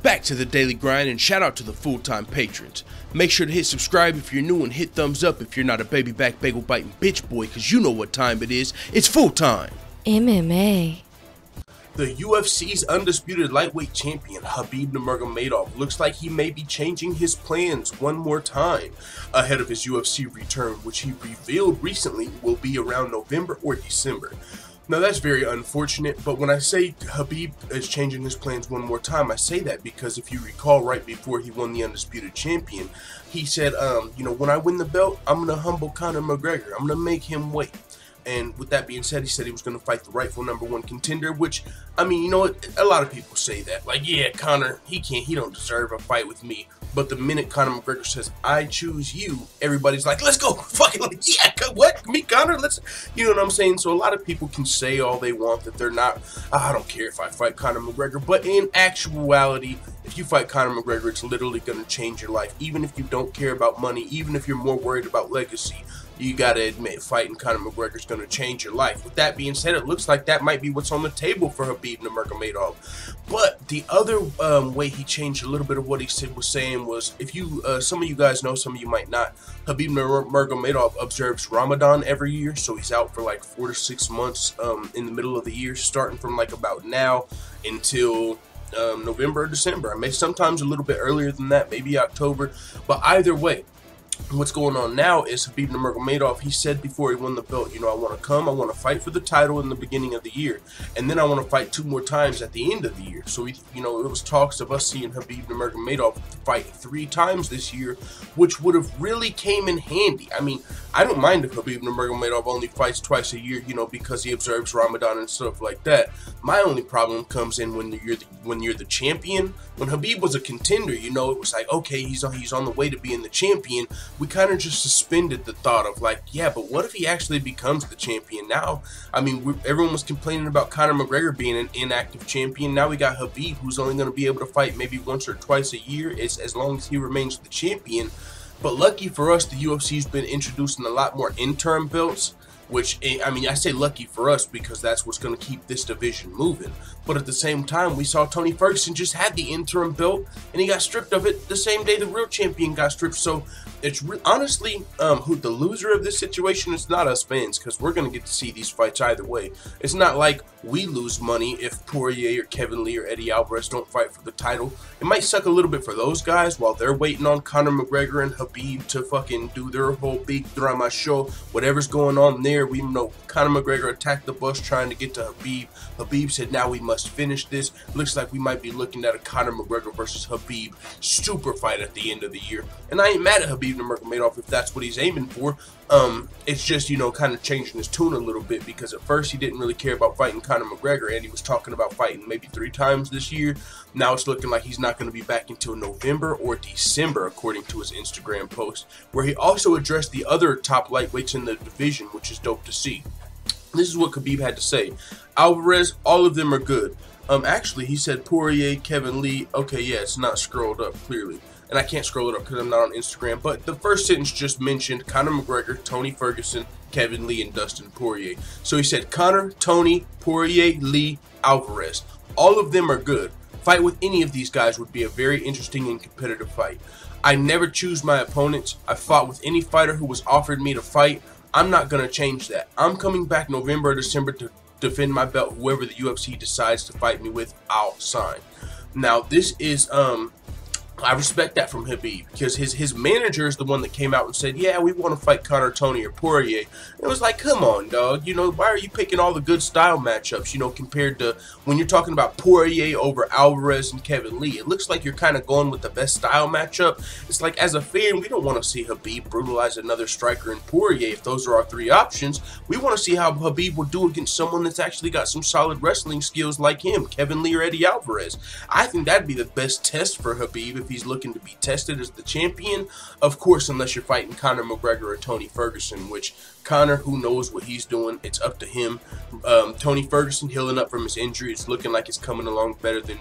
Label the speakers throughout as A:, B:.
A: Back to the daily grind, and shout out to the full-time patrons. Make sure to hit subscribe if you're new and hit thumbs up if you're not a baby back bagel biting bitch boy, cause you know what time it is. It's full time.
B: MMA.
C: The UFC's undisputed lightweight champion, Khabib Nurmagomdeov, looks like he may be changing his plans one more time ahead of his UFC return, which he revealed recently will be around November or December. Now that's very unfortunate, but when I say Khabib is changing his plans one more time, I say that because if you recall, right before he won the undisputed champion, he said, when I win the belt, I'm going to humble Conor McGregor. I'm going to make him wait. And with that being said, he said he was going to fight the rightful #1 contender, which, I mean, you know what? A lot of people say that. Like, yeah, Conor, he don't deserve a fight with me. But the minute Conor McGregor says, I choose you, everybody's like, let's go. Fucking like, yeah, what? Me, Conor? Let's, you know what I'm saying? So a lot of people can say all they want that they're not, I don't care if I fight Conor McGregor. But in actuality, if you fight Conor McGregor, it's literally going to change your life. Even if you don't care about money, even if you're more worried about legacy, you got to admit, fighting Conor McGregor is going to change your life. With that being said, it looks like that might be what's on the table for Khabib Nurmagomedov. But the other way he changed a little bit of what he was saying was, if you, some of you guys know, some of you might not, Khabib Nurmagomedov observes Ramadan every year, so he's out for like 4 to 6 months in the middle of the year, starting from like about now until November or December. I may sometimes a little bit earlier than that, maybe October, but either way, what's going on now is Khabib Nurmagomedov, he said before he won the belt, I want to come, I want to fight for the title in the beginning of the year, and then I want to fight 2 more times at the end of the year. So, it was talks of us seeing Khabib Nurmagomedov fight 3 times this year, which would have really came in handy. I mean, I don't mind if Khabib Nurmagomedov only fights twice a year, because he observes Ramadan and stuff like that. My only problem comes in when you're the champion. When Khabib was a contender, it was like, okay, he's on the way to being the champion. We kind of just suspended the thought of like, yeah, but what if he actually becomes the champion now? I mean, everyone was complaining about Conor McGregor being an inactive champion. Now we got Khabib, who's only going to be able to fight maybe once or twice a year, as long as he remains the champion. But lucky for us, the UFC's been introducing a lot more interim belts, which, I mean, I say lucky for us because that's what's going to keep this division moving. But at the same time, we saw Tony Ferguson just had the interim belt, and he got stripped of it the same day the real champion got stripped. So it's honestly, who the loser of this situation is not us fans, because we're going to get to see these fights either way. It's not like we lose money if Poirier or Kevin Lee or Eddie Alvarez don't fight for the title. It might suck a little bit for those guys while they're waiting on Conor McGregor and Khabib to fucking do their whole big drama show. Whatever's going on there, we know Conor McGregor attacked the bus trying to get to Khabib. Khabib said, now we must finish this. Looks like we might be looking at a Conor McGregor versus Khabib super fight at the end of the year. And I ain't mad at Khabib Nurmagomedov if that's what he's aiming for. It's just, kind of changing his tune a little bit, because at first he didn't really care about fighting Conor McGregor, and he was talking about fighting maybe 3 times this year. Now it's looking like he's not going to be back until November or December, according to his Instagram post, where he also addressed the other top lightweights in the division, which is dope to see. This is what Khabib had to say. Alvarez, all of them are good. Actually, he said Poirier, Kevin Lee. Okay, yeah, it's not scrolled up clearly. And I can't scroll it up because I'm not on Instagram. But the first sentence just mentioned Conor McGregor, Tony Ferguson, Kevin Lee, and Dustin Poirier. So he said Conor, Tony, Poirier, Lee, Alvarez. All of them are good. Fight with any of these guys would be a very interesting and competitive fight. I never choose my opponents. I fought with any fighter who was offered me to fight. I'm not going to change that. I'm coming back November or December to defend my belt. Whoever the UFC decides to fight me with, I'll sign. Now, this is, I respect that from Khabib, because his manager is the one that came out and said, yeah, we want to fight Conor, Tony, or Poirier. It was like, come on, dog. Why are you picking all the good style matchups, compared to when you're talking about Poirier over Alvarez and Kevin Lee? It looks like you're kind of going with the best style matchup. It's like, as a fan, we don't want to see Khabib brutalize another striker in Poirier if those are our 3 options. We want to see how Khabib will do against someone that's actually got some solid wrestling skills like him, Kevin Lee or Eddie Alvarez. I think that'd be the best test for Khabib if he's looking to be tested as the champion. Of course, unless you're fighting Conor McGregor or Tony Ferguson, which Conor, who knows what he's doing, it's up to him. Tony Ferguson healing up from his injury. It's looking like it's coming along better than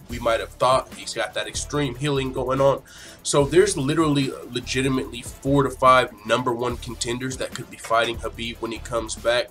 C: we might have thought. He's got that extreme healing going on. So there's literally legitimately 4 to 5 #1 contenders that could be fighting Khabib when he comes back.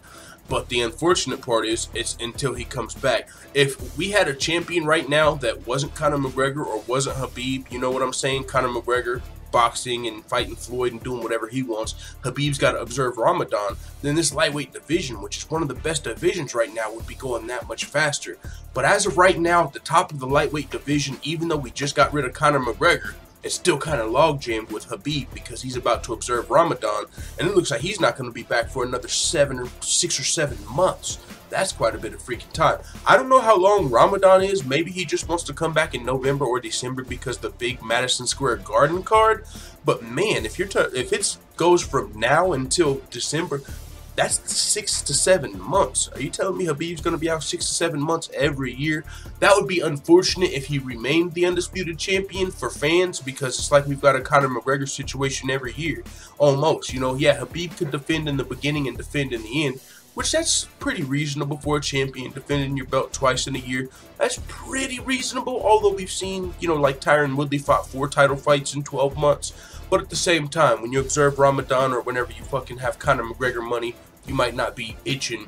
C: But the unfortunate part is, it's until he comes back. If we had a champion right now that wasn't Conor McGregor or wasn't Khabib, you know what I'm saying? Conor McGregor boxing and fighting Floyd and doing whatever he wants. Khabib's got to observe Ramadan. Then this lightweight division, which is one of the best divisions right now, would be going that much faster. But as of right now, at the top of the lightweight division, even though we just got rid of Conor McGregor, it's still kind of log jammed with Khabib because he's about to observe Ramadan, and it looks like he's not going to be back for another 6 or 7 months. That's quite a bit of freaking time. I don't know how long Ramadan is. Maybe he just wants to come back in November or December because the big Madison Square Garden card. But man, if it goes from now until December, that's 6 to 7 months. Are you telling me Khabib's going to be out 6 to 7 months every year? That would be unfortunate if he remained the undisputed champion for fans, because it's like we've got a Conor McGregor situation every year. Almost. You know, yeah, Khabib could defend in the beginning and defend in the end, which that's pretty reasonable for a champion. Defending your belt twice in a year, that's pretty reasonable. Although we've seen, you know, like Tyron Woodley fought 4 title fights in 12 months. But at the same time, when you observe Ramadan or whenever you fucking have Conor McGregor money, you might not be itching.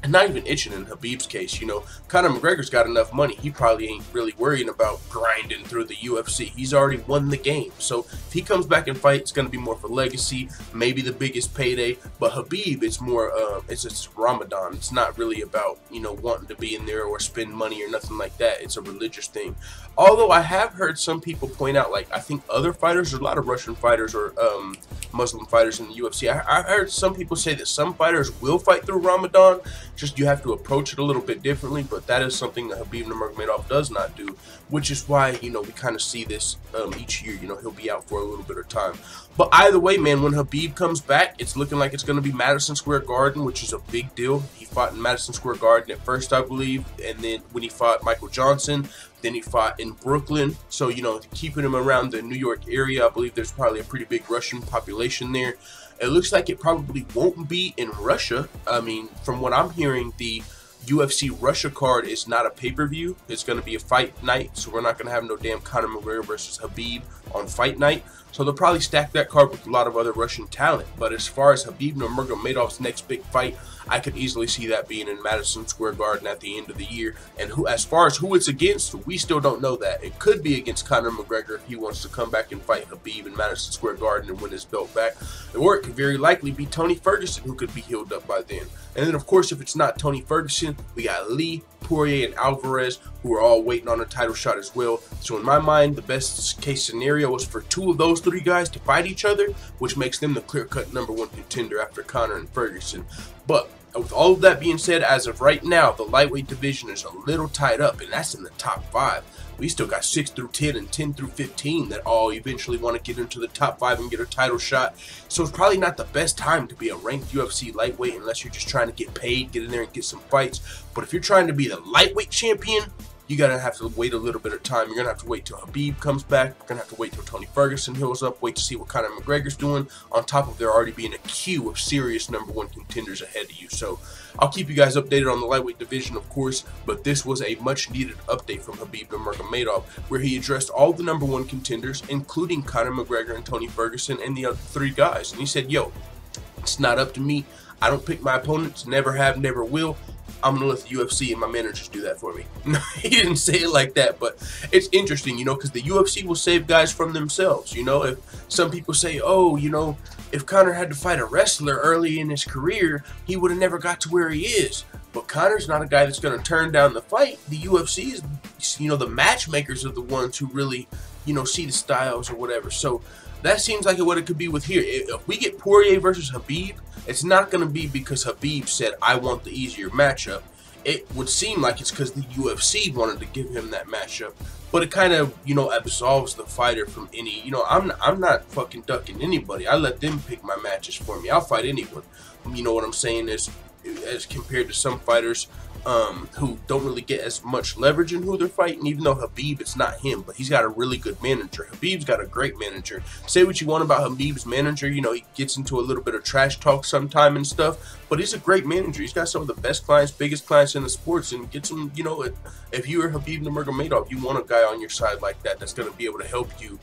C: And not even itching in Khabib's case, you know. Conor McGregor's got enough money. He probably ain't really worrying about grinding through the UFC. He's already won the game. So if he comes back and fights, it's going to be more for legacy, maybe the biggest payday. But Khabib, it's more, it's Ramadan. It's not really about, you know, wanting to be in there or spend money or nothing like that. It's a religious thing. Although I have heard some people point out, like, I think other fighters, there's a lot of Russian fighters or Muslim fighters in the UFC. I heard some people say that some fighters will fight through Ramadan. Just you have to approach it a little bit differently, but that is something that Khabib Nurmagomedov does not do, which is why, you know, we kind of see this each year. You know, he'll be out for a little bit of time. But either way, man, when Khabib comes back, it's looking like it's going to be Madison Square Garden, which is a big deal. He fought in Madison Square Garden at first, I believe, and then when he fought Michael Johnson, then he fought in Brooklyn. So, you know, keeping him around the New York area, I believe there's probably a pretty big Russian population there. It looks like it probably won't be in Russia. I mean, from what I'm hearing, the UFC Russia card is not a pay-per-view. It's going to be a fight night, so we're not going to have no damn Conor McGregor versus Khabib on fight night. So they'll probably stack that card with a lot of other Russian talent. But as far as Khabib Nurmagomedov's next big fight, I could easily see that being in Madison Square Garden at the end of the year. And as far as who it's against, we still don't know that. It could be against Conor McGregor if he wants to come back and fight Khabib in Madison Square Garden and win his belt back. Or it could very likely be Tony Ferguson, who could be healed up by then. And then, of course, if it's not Tony Ferguson, we got Lee, Poirier, and Alvarez, who are all waiting on a title shot as well. So in my mind, the best case scenario is for 2 of those 3 guys to fight each other, which makes them the clear-cut #1 contender after Conor and Ferguson. But with all of that being said, as of right now, the lightweight division is a little tied up, and that's in the top 5. We still got 6 through 10 and 10 through 15 that all eventually want to get into the top 5 and get a title shot. So it's probably not the best time to be a ranked UFC lightweight unless you're just trying to get paid, get in there and get some fights. But if you're trying to be the lightweight champion, you're going to have to wait a little bit of time. You're going to have to wait till Khabib comes back. You're going to have to wait till Tony Ferguson heals up. Wait to see what Conor McGregor's doing. On top of there already being a queue of serious #1 contenders ahead of you. So I'll keep you guys updated on the lightweight division, of course. But this was a much needed update from Khabib Nurmagomedov, where he addressed all the #1 contenders, including Conor McGregor and Tony Ferguson and the other 3 guys. And he said, yo, it's not up to me. I don't pick my opponents. Never have, never will. I'm going to let the UFC and my managers do that for me. He didn't say it like that, but it's interesting, you know, because the UFC will save guys from themselves. You know, if some people say, oh, you know, if Conor had to fight a wrestler early in his career, he would have never got to where he is. But Conor's not a guy that's going to turn down the fight. The UFC is, you know, the matchmakers are the ones who really, you know, see the styles or whatever. So that seems like what it could be with here. If we get Poirier versus Khabib, it's not going to be because Khabib said, I want the easier matchup. It would seem like it's because the UFC wanted to give him that matchup. But it kind of, you know, absolves the fighter from any, you know, I'm not fucking ducking anybody. I let them pick my matches for me. I'll fight anyone. You know what I'm saying? As compared to some fighters who don't really get as much leverage in who they're fighting, even though Khabib, it's not him, but he's got a really good manager. Khabib's got a great manager. Say what you want about Khabib's manager, you know, he gets into a little bit of trash talk sometime and stuff, but he's a great manager. He's got some of the best clients, biggest clients in the sports, and gets them, you know, if you are Khabib Nurmagomedov, you want a guy on your side like that that's going to be able to help you,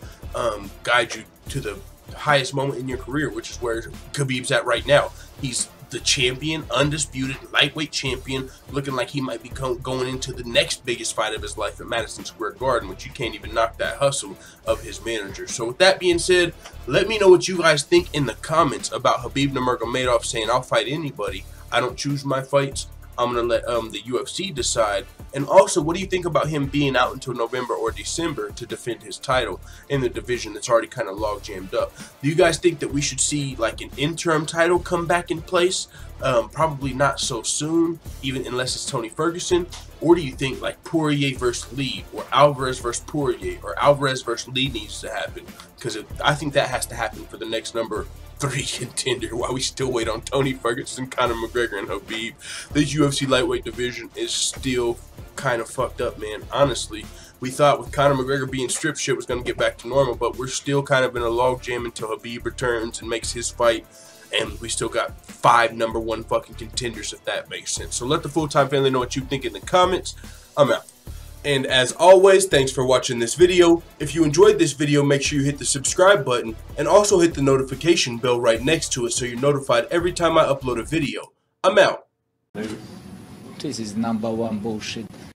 C: guide you to the highest moment in your career, which is where Khabib's at right now. He's the champion, undisputed lightweight champion, looking like he might be going into the next biggest fight of his life at Madison Square Garden, which you can't even knock that hustle of his manager. So with that being said, let me know what you guys think in the comments about Khabib Nurmagomedov saying, "I'll fight anybody. I don't choose my fights. I'm going to let the UFC decide." And also, what do you think about him being out until November or December to defend his title in the division that's already kind of log jammed up? Do you guys think that we should see like an interim title come back in place? Probably not so soon, even unless it's Tony Ferguson. Or do you think like Poirier versus Lee, or Alvarez versus Poirier, or Alvarez versus Lee needs to happen? Because I think that has to happen for the next number 3 contender while we still wait on Tony Ferguson, Conor McGregor, and Khabib. This UFC lightweight division is still kind of fucked up, man. Honestly, we thought with Conor McGregor being stripped, shit was going to get back to normal, but we're still kind of in a log jam until Khabib returns and makes his fight, and we still got 5 #1 fucking contenders, if that makes sense. So let the full-time family know what you think in the comments. I'm out. And as always, thanks for watching this video. If you enjoyed this video, make sure you hit the subscribe button and also hit the notification bell right next to it so you're notified every time I upload a video. I'm out.
B: This is #1 bullshit.